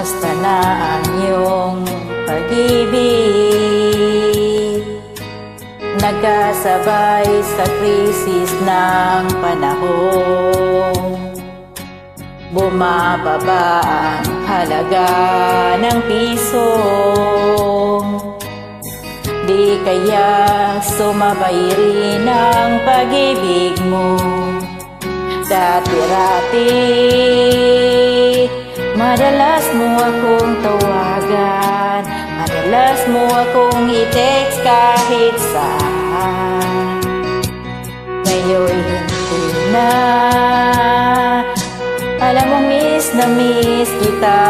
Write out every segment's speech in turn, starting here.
Kumusta na ang iyong pag-ibig? Nagkasabay sa krisis ng panahon. Bumababa ang halaga ng piso. Di kaya sumabay rin ang pag-ibig mo? Dati-rati madalas mo akong tawagan, madalas mo akong i-text kahit saan. Ngayon hindi na. Alam mo miss na miss kita,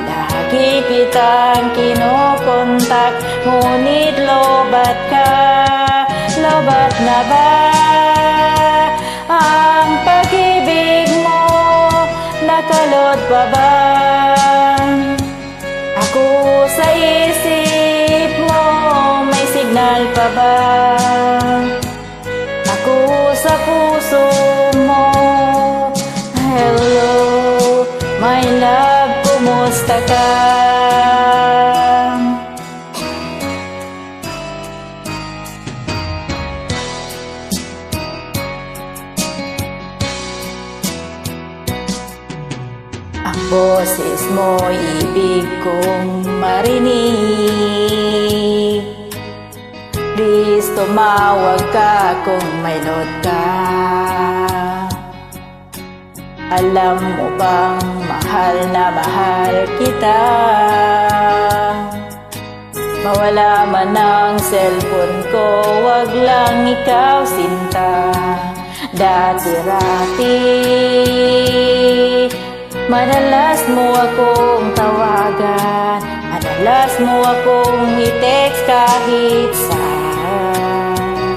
lagi kitang kinokontak, ngunit lobat ka, lobat na ba ang pag-ibig mo? Nakalot pa ba ako sa isip mo? May signal pa ba ako sa puso mo? Hello, my love, kumusta ka? Ang boses mo ibig kong marinig. Please tumawag ka kung may load ka. Alam mo bang mahal na mahal kita? Mawala man ang cellphone ko, wag lang ikaw sinta. Dati-rati madalas mo akong tawagan, madalas mo akong i-text kahit saan.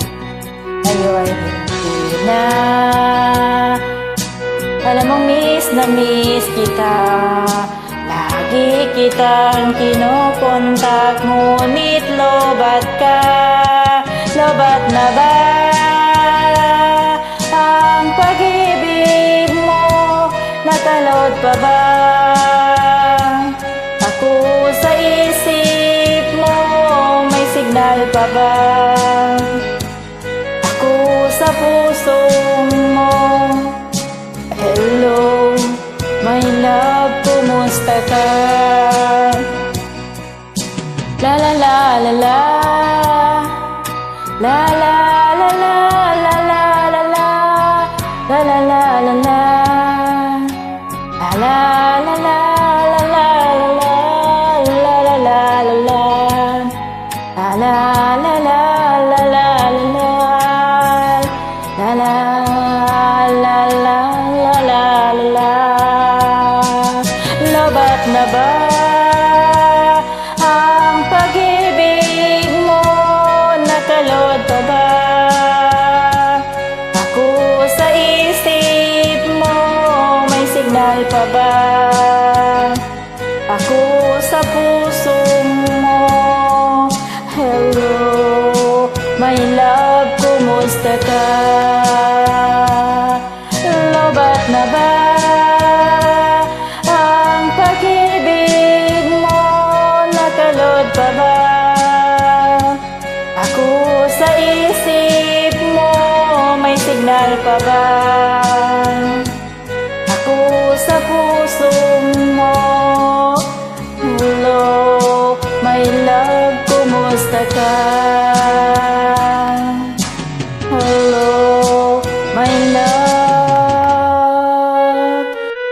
Ngayon hindi na. Alam mo miss na miss kita, lagi kitang kinokontak, ngunit lobat ka, lobat na ba ang pag-ibig mo? Nakalot pa ba ako sa isip mo? May signal pa ba ako sa puso mo? Hello, my love, kumusta ka? La la la la la, la la la la la la la la, la la la la la, la la la la la la la la la la la, la la la la la la la la la. Lobat na ba ang pag-ibig mo? Nakalot pa ba ako sa isip mo? May signal pa ba ako sa puso mo? Hello, my love, kumusta ka? Lobat na ba ang pag-ibig mo? Nakalot pa ba ako sa isip mo? May signal pa ba ako sa puso mo? Hello, my love, kumusta ka?